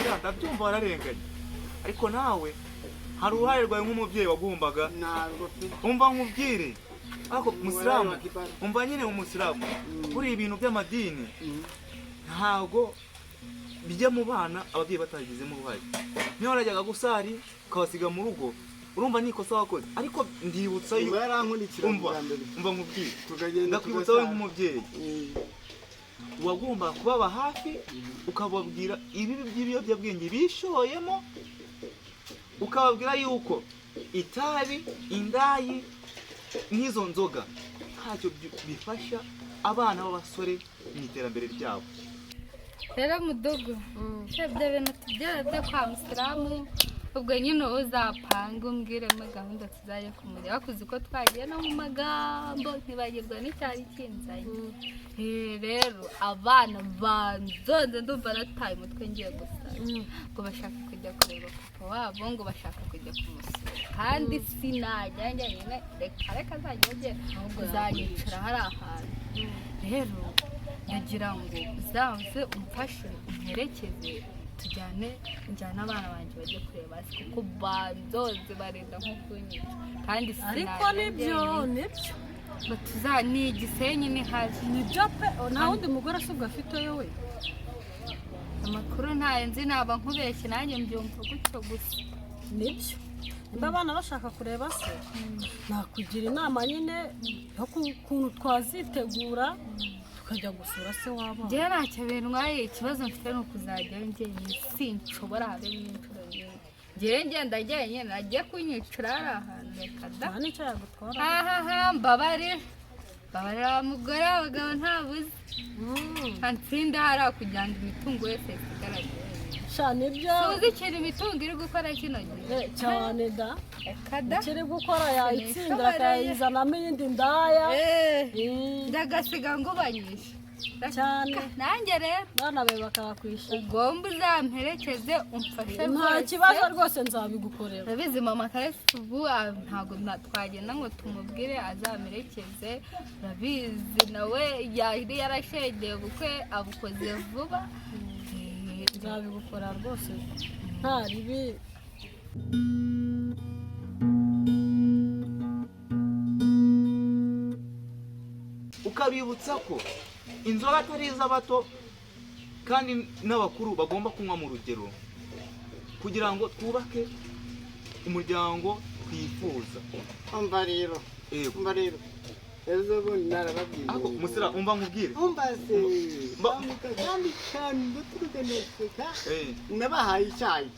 musirata byumva wararenganye ariko nawe hari uruhare rwawe nk'umubyeyi wagombaga umva nkubwire ako musiramu umva nyine umusiramu buri ibintu by'amadini ntago bijya mu bana ababyeyi batagizemo uruhare niyo warajyaga gusari ukabasiga mu rugo urumva niko sawa koze ariko ndibutsa umva nkubwire ndakwibutsa we nk'umubyeyi wagomba kubaba hafi ukababwira ibibi by'ibiyobyabwenge bishoyemo ukababwira yuko itabi indayi n'izo nzoga ntacyo bifasha abana b'abasore mu iterambere ryabo. Rero mudogo ibyo bintu tubyara byo kwa Musiramu ubwo nyine uzapanga umbwiremo gahunda tuzajya kumureba bakuze ko twagiye no mu magambo ntibagirwa n'icyari kinzanye. Rero abana banzonze ndumva nataye umutwe ngiye gusara ngo bashaka kujya kureba papa wabo ngo bashaka kujya kumusura kandi sinajya nyine reka azajya agera uzanyicara hari ahantu. Rero ndagira ngo uzaze umfashe umperekeze tujyane abana banjye bajye kureba kuko banzonze barenda nko kunyica kandi ariko nibyo ni Igisenyi ni hazi nibyo pe nta wundi mugore asubwa afite we amakuru ntayo nzi naba nkubeshye nanjye mbyumva gutyo gusa nibyo niba abana bashaka kureba se nakugira inama nyine yo kuntu twazitegura tukajya gusura se wabo njye ntacyo bintwaye ikibazo mfite ni ukuzajyayo njyenyine sinshobora habe n'inshuro nyinshi njyewe ngenda njyenyine nagiye kunyicura hari ahantu reka da nta n'icyo yagutwara mbabarira wa mugore w'abagabo ntabuze nsinda hariya kugira ngo imitungo yose igaragare cyane ibyo tuzi ikintu imitungo iri gukora kino gihe cyane da ikiri gukora yayitsindira akayizanamo iyindi ndaya ndagasiga ngo ubanyishe cyane nanjye rero bana bawe bakabakwishyura ugomba uzamperekeze umfashe nta kibazo rwose nzabigukorera urabizi mama karesi ubu ntabwo twagenda ngo tumubwire azamerekeze urabizi nawe yari yarashegeye ubukwe abukoze vuba nzabigukora rwose nta ribi ukabibutsa ko inzoga atari iz'abato kandi n'abakuru bagomba kunywa mu rugero kugira ngo twubake umuryango twifuza. umva rero ejo bundi narababwiye musira umva nkubwire umbaze kandi cyane turuganeka nabahaye icyayi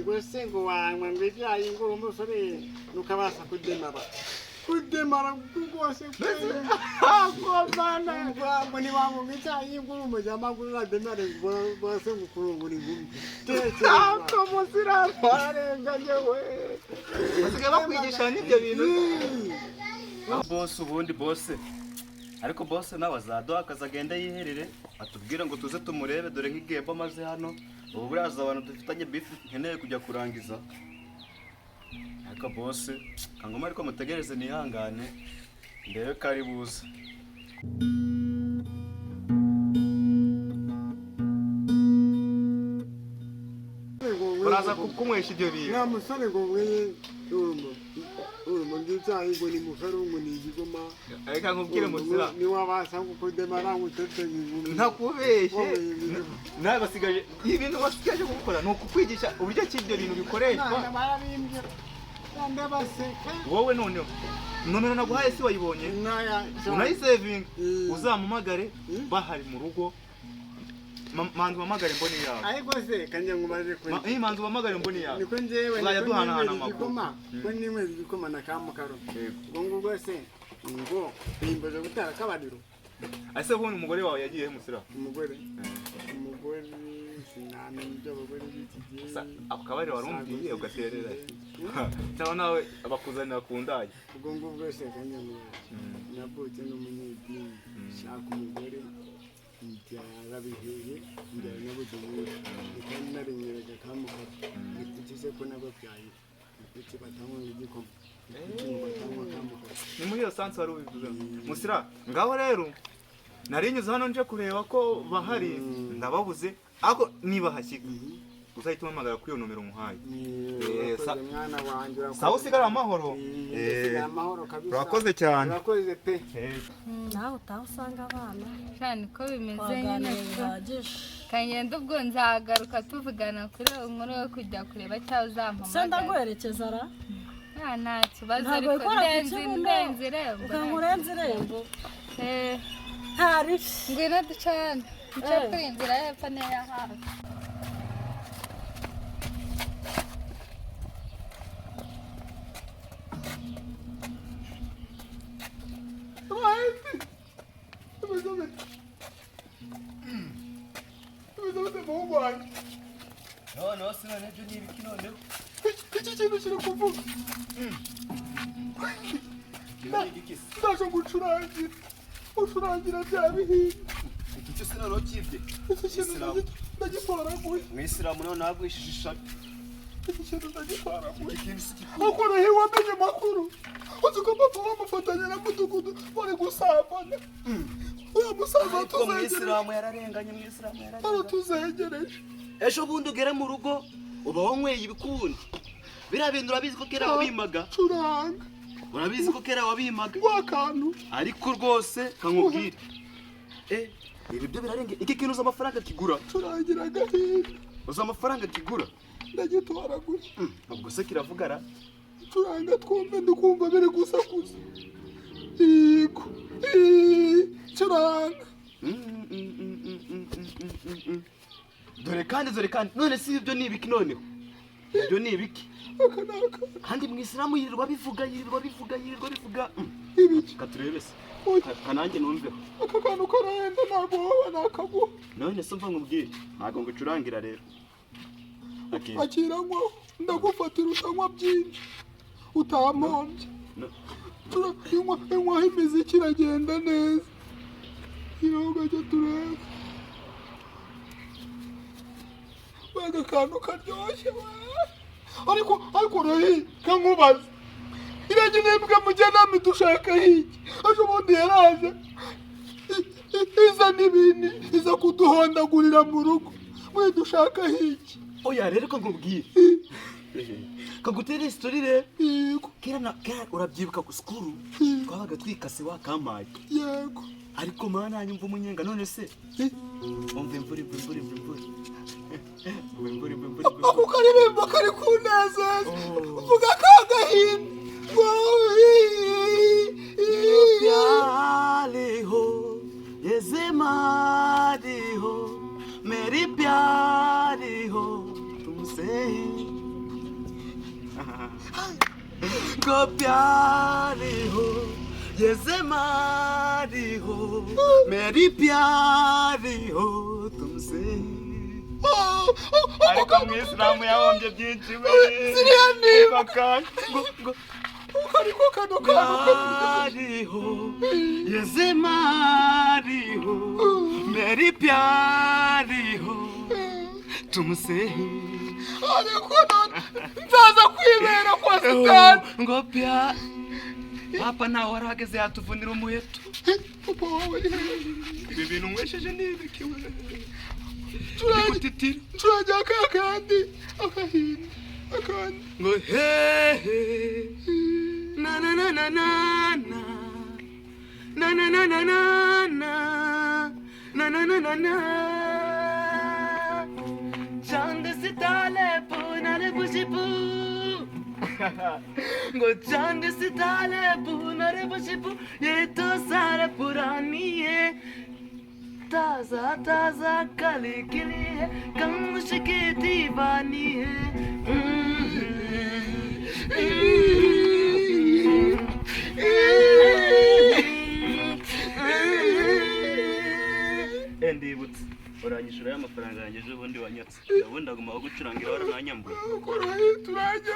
ngo se ngo wanywa ngo ibyayi ngo umusore nukabasha kudemara rwose bana ngo niwanywa icyayi ngo umujyama ngo urademare rwose ngo kurungura ingumi ako Musiramu arenganye we basigaye bakwigisha n'ibyo bintu boss ubundi boss ariko boss nawe azaduha akazi agenda yiherere atubwira ngo tuze tumurebe dore nk'igihe bamaze hano ubu buraza abantu dufitanye beef nkeneye kujya kurangiza ariko boss kangoma ariko mutegereze nihangane ndebe kari buze uraza kumwesha ibyo bintu nta musore ngo mweye urumva ngicyayi ngo ni muferu ngo ni igigoma ariko nkubwire Musira niwabasha kudemara ngo utete ingumi ntakubeshye nawe basigaje ibintu basigaje gukora ni ukukwigisha uburyo ki ibyo bintu bikoreshwa wowe noneho nomero naguhaye si wayibonye unayisevinga uzamumagare bahari mu rugo manzi mamagare mboni yawe ariko se kanje ngumaje ko manzi mamagare mboni yawe niko njewe uzajya duhanahana amakuru ko nimwe igikoma na kamukaro ngo rwose ngo bimbaje gutara kabadiro ase ubone umugore wawe yagiye Musira umugore sinamenye ibyo abagore b'ikigiye akabari warumbwiye ugaterera cyangwa nawe abakuzanira ku ndaye ubwo rwose kanje nabutse n'umunyedini shaka umugore yarabiheye njyana n'ubudumuri kandi narenyerega kamukara nitutise ko nababyaye kuki batanywa igikoma ni muri iyo sansi wari ubivuze Musira ngaho rero narinyuze hano nje kureba ko bahari ndababuze ariko niba hashyika uzahita umpamagara kuri iyo nomero muhaye. mwana wanjye sawa usigara amahoro. Urakoze cyane. urakoze pe. nawe utaha usanga abana cyane ko bimeze twaganira nyine bihagije. kagenda ubwo nzagaruka tuvugana kuri inkuru yo kujya kureba cyangwa uzampamagara. se ndaguherekeza ra nta kibazo ntabwo ariko ikora ku kibuno ndenze irembo. ukamurenza irembo Eh, ntari ngwino ducane duce kuri inzira y'epfo n'iya hafi. No, sina nejo ni ibiki noneho. iki kintu kiri kuvuga ndaje gucurangira bya bihinga. Iki cyo sina rokibye. iki kintu ndagitoraguye. Musiramu no nagwishije ishaka. iki kintu ndagitoraguye. Iki kintu siki. akora he wamenye makuru uzi ko papa bamufatanya na Mudugudu bari gusambana. uyu musaza tuzegereje Musiramu yararenganye tuzegereje. Ejo bundi ugere mu rugo uba wanyweye ibikundi. Biriya bintu urabizi ko kera wabimaga. curanga Urabizi ko kera wabimaga. wakantu Ariko rwose kankubwire. Ibi byo birarenge. Iki kintu uza amafaranga kigura. curangira agahinda Uza amafaranga kigura. ndagitoraguye. Ubwo se kiravugara. curanga twumve ndikumva biri gusakuza. yego curanga. Dore kandi none si ibyo ni ibiki noneho. Ibyo ni ibiki. aka naka Kandi Musiramu yirirwa bivuga. ibiki Katurebe se. Oya. Kanange numveho. aka kantu karahenda ntabwo wowe nakaguha. None se mva nkubwire. Ntabwo ngucurangira rero. Okay. akiranywaho ndagufatira utanywa byinshi utamombye. inywaho imiziki iragenda neza. iroga jya turebe wega akantu karyoshye ariko rahi kankubaza irage nibwe mujyanama dushaka hiki ejo bundi yaraje iza n'ibindi iza kuduhondagurira mu rugo mwe dushaka hiki. Oya rero ko nkubwire. Kagutere history rero. yego Kera urabyibuka ku skuru twabaga twikase wakampaye. yego Ariko mana nyumva umunyenga none se. Umva imvura. ako karirimbo kari kunezeza uvuga kagahinda. प्याले हो ये ज़िम्मेदारी हो मेरी प्यारी हो तुमसे ही को प्यारी हो ये ज़िम्मेदारी हो मेरी प्यारी हो तुमसे ही ariko Musiramu yahombye byinshi we. ziriya niba ngo kariko kano प्यारी हो ये ज़िम्मेदारी हो मेरी प्यारी हो तुमसे ही ariko nzaza kwibera kwa sitani. ngo pya papa nawe warageze yatuvunira umuheto. papa wawe ibi bintu nkwesheje ni ibiki we. turajya kakandi agahinda akandi ngo hehe na na na na na na na na na na na na na na na na चांद सितारे पुनरे बुशिपु गो चांद सितारे पुनरे बुशिपु ये तो सारा पुरानी है ताजा ताजा कली खिली है कमश की दीवानी है ndibutse uranyishura y'amafaranga yanjye ejo bundi wanyatse ubundi agomba gucurangira warananyambuye. turajya